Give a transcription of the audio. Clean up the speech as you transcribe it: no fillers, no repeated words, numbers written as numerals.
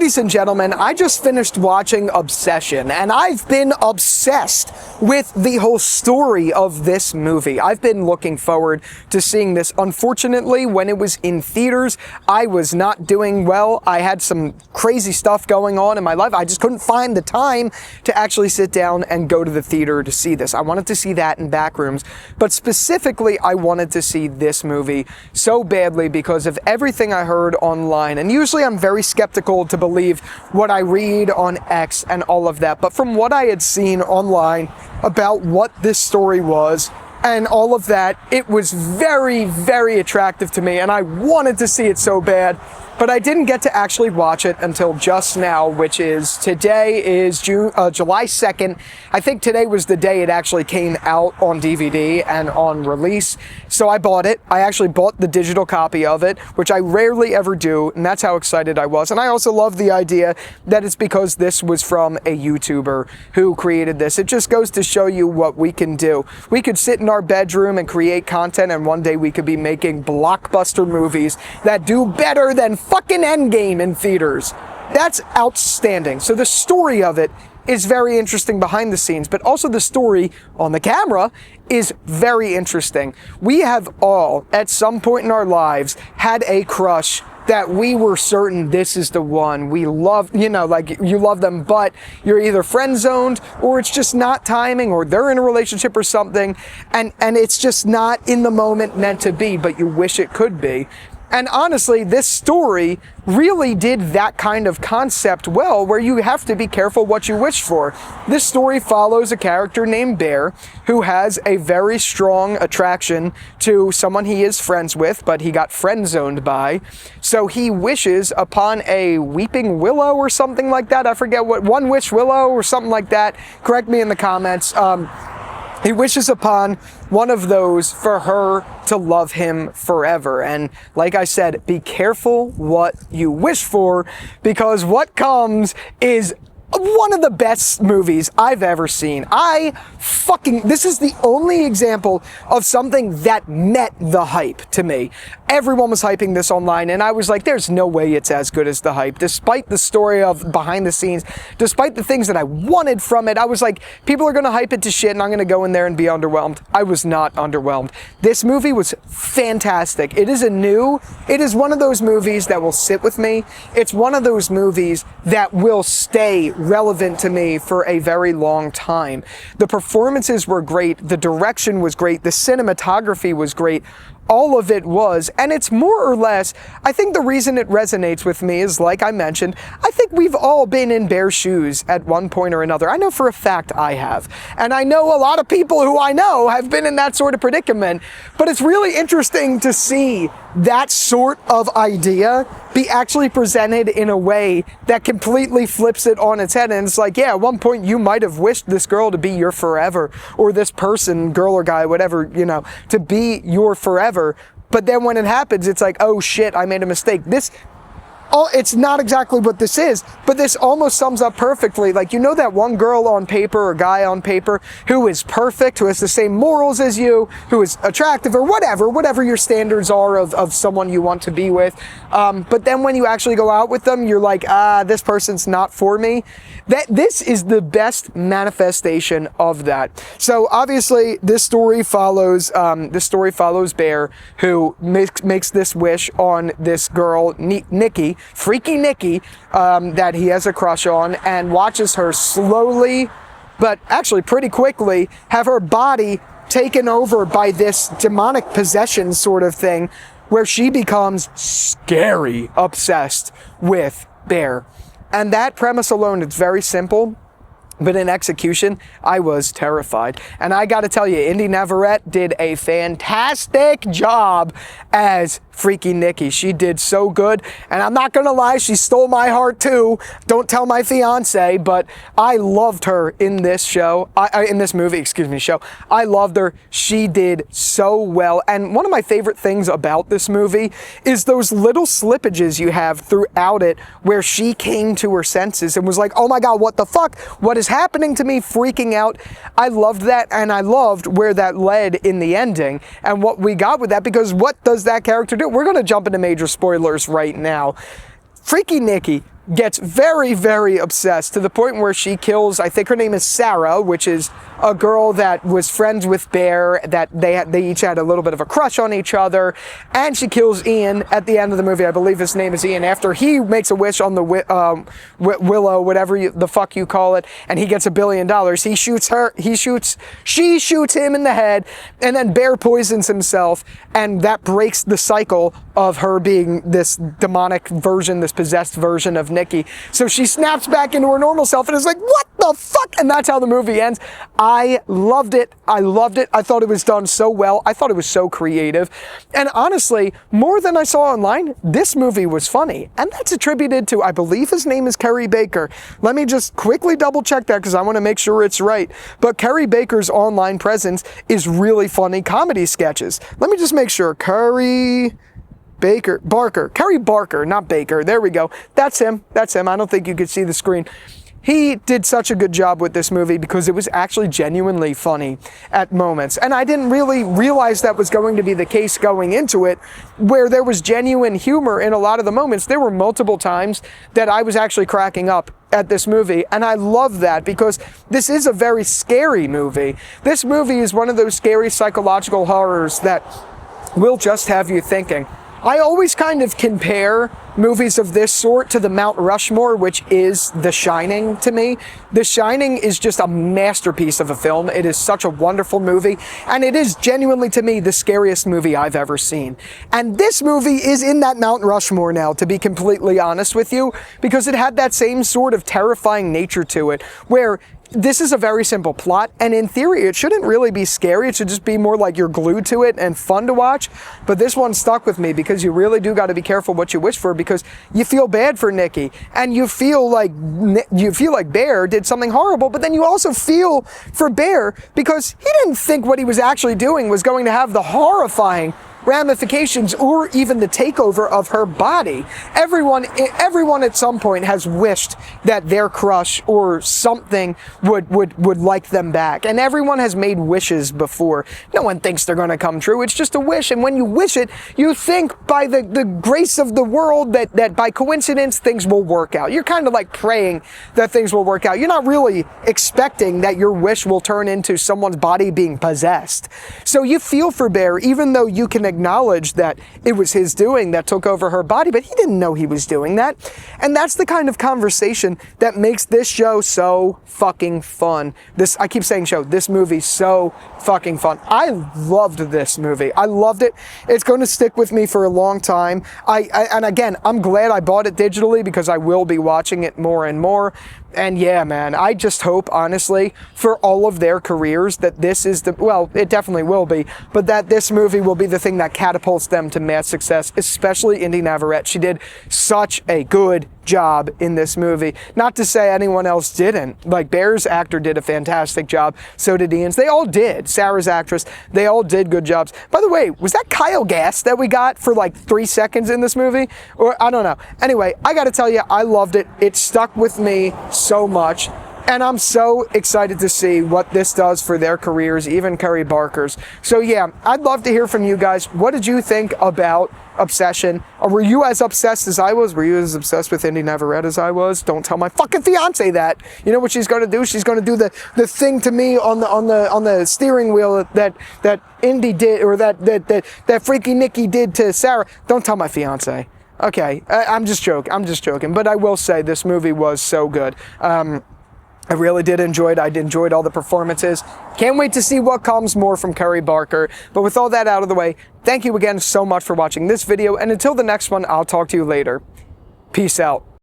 Ladies and gentlemen, I just finished watching Obsession, and I've been obsessed with the whole story of this movie. I've been looking forward to seeing this. Unfortunately, when it was in theaters, I was not doing well. I had some crazy stuff going on in my life. I just couldn't find the time to actually sit down and go to the theater to see this. I wanted to see that in back rooms, but specifically, I wanted to see this movie so badly because of everything I heard online. And usually I'm very skeptical to believe what I read on X and all of that. But from what I had seen online about what this story was and all of that, it was very, very attractive to me, and I wanted to see it so bad. But I didn't get to actually watch it until just now, which is today is July 2nd. I think today was the day it actually came out on DVD and on release. So I bought it. I actually bought the digital copy of it, which I rarely ever do, and that's how excited I was. And I also love the idea that it's because this was from a YouTuber who created this. It just goes to show you what we can do. We could sit in our bedroom and create content, and one day we could be making blockbuster movies that do better than fucking Endgame in theaters. That's outstanding. So the story of it is very interesting behind the scenes, but also the story on the camera is very interesting. We have all, at some point in our lives, had a crush that we were certain this is the one. We love, like you love them, but you're either friend zoned or it's just not timing, or they're in a relationship or something, and it's just not in the moment meant to be, but you wish it could be. And honestly, this story really did that kind of concept well, where you have to be careful what you wish for. This story follows a character named Bear who has a very strong attraction to someone he is friends with, but he got friend-zoned by. So he wishes upon a weeping willow or something like that. I forget what, one wish willow or something like that. Correct me in the comments. He wishes upon one of those for her to love him forever. And like I said, be careful what you wish for, because what comes is one of the best movies I've ever seen. This is the only example of something that met the hype to me. Everyone was hyping this online, and I was like, there's no way it's as good as the hype. Despite the story of behind the scenes, despite the things that I wanted from it, I was like, people are gonna hype it to shit and I'm gonna go in there and be underwhelmed. I was not underwhelmed. This movie was fantastic. It is one of those movies that will sit with me. It's one of those movies that will stay relevant to me for a very long time. The performances were great, the direction was great, the cinematography was great. All of it was, and it's more or less, I think the reason it resonates with me is, like I mentioned, I think we've all been in Bear's shoes at one point or another. I know for a fact I have. And I know a lot of people who I know have been in that sort of predicament, but it's really interesting to see that sort of idea be actually presented in a way that completely flips it on its head. And it's like, yeah, at one point you might have wished this girl to be your forever, or this person, girl or guy, whatever, to be your forever. But then when it happens, it's like, oh shit, I made a mistake. It's not exactly what this is, but this almost sums up perfectly. Like, that one girl on paper or guy on paper who is perfect, who has the same morals as you, who is attractive, or whatever your standards are of someone you want to be with. But then when you actually go out with them, you're like, this person's not for me. This is the best manifestation of that. So obviously this story follows Bear, who makes this wish on this girl, Nikki, freaky Nikki, that he has a crush on, and watches her slowly, but actually pretty quickly, have her body taken over by this demonic possession sort of thing, where she becomes scary obsessed with Bear. And that premise alone, it's very simple, but in execution, I was terrified. And I gotta tell you, Inde Navarrette did a fantastic job as Freaky Nikki. She did so good, and I'm not gonna lie, she stole my heart too. Don't tell my fiance, but I loved her in this show, in this movie, show. I loved her. She did so well, and one of my favorite things about this movie is those little slippages you have throughout it where she came to her senses and was like, oh my God, what the fuck? What is happening to me? Freaking out. I loved that, and I loved where that led in the ending and what we got with that, because what does that character do? We're going to jump into major spoilers right now. Freaky Nikki gets very, very obsessed to the point where she kills, I think her name is Sarah, which is a girl that was friends with Bear, that they each had a little bit of a crush on each other, and she kills Ian at the end of the movie. I believe his name is Ian, after he makes a wish on the Willow, whatever the fuck you call it, and he gets $1 billion. She shoots him in the head, and then Bear poisons himself, and that breaks the cycle of her being this demonic version, this possessed version of Nikki. So she snaps back into her normal self and is like, what the fuck? And that's how the movie ends. I loved it. I loved it. I thought it was done so well. I thought it was so creative. And honestly, more than I saw online, this movie was funny. And that's attributed to, I believe his name is Kerry Baker. Let me just quickly double check that because I want to make sure it's right. But Kerry Baker's online presence is really funny comedy sketches. Let me just make sure. Kerry Barker, not Baker. There we go. That's him. That's him. I don't think you could see the screen. He did such a good job with this movie because it was actually genuinely funny at moments. And I didn't really realize that was going to be the case going into it, where there was genuine humor in a lot of the moments. There were multiple times that I was actually cracking up at this movie, and I love that because this is a very scary movie. This movie is one of those scary psychological horrors that will just have you thinking. I always kind of compare movies of this sort to the Mount Rushmore, which is The Shining to me. The Shining is just a masterpiece of a film. It is such a wonderful movie, and it is genuinely, to me, the scariest movie I've ever seen. And this movie is in that Mount Rushmore now, to be completely honest with you, because it had that same sort of terrifying nature to it, where this is a very simple plot, and in theory, it shouldn't really be scary. It should just be more like you're glued to it and fun to watch. But this one stuck with me because you really do got to be careful what you wish for, because you feel bad for Nikki, and you feel like Bear did something horrible, but then you also feel for Bear because he didn't think what he was actually doing was going to have the horrifying ramifications or even the takeover of her body. Everyone at some point has wished that their crush or something would like them back, and everyone has made wishes before. No one thinks they're going to come true. It's just a wish, and when you wish it, you think by the grace of the world that by coincidence things will work out. You're kind of like praying that things will work out. You're not really expecting that your wish will turn into someone's body being possessed. So you feel for Bear, even though you can acknowledge that it was his doing that took over her body, but he didn't know he was doing that. And that's the kind of conversation that makes this show so fucking fun. I keep saying show, this movie so fucking fun. I loved this movie. I loved it. It's going to stick with me for a long time. And again, I'm glad I bought it digitally because I will be watching it more and more. And yeah, man, I just hope, honestly, for all of their careers that this is well, it definitely will be, but that this movie will be the thing that catapults them to mass success, especially Inde Navarrette. She did such a good job in this movie. Not to say anyone else didn't. Like, Bear's actor did a fantastic job. So did Ian's. They all did. Sarah's actress. They all did good jobs. By the way, was that Kyle Gass that we got for like 3 seconds in this movie? Or I don't know. Anyway, I gotta tell you, I loved it. It stuck with me so much. And I'm so excited to see what this does for their careers, even Kerry Barker's. So yeah, I'd love to hear from you guys. What did you think about Obsession? Or were you as obsessed as I was? Were you as obsessed with Inde Navarrette as I was? Don't tell my fucking fiance that. You know what she's going to do? She's going to do the thing to me on the steering wheel that Indy did, or that freaky Nikki did to Sarah. Don't tell my fiance. Okay, I'm just joking. But I will say this movie was so good. I really did enjoy it. I enjoyed all the performances. Can't wait to see what comes more from Kerry Barker. But with all that out of the way, thank you again so much for watching this video. And until the next one, I'll talk to you later. Peace out.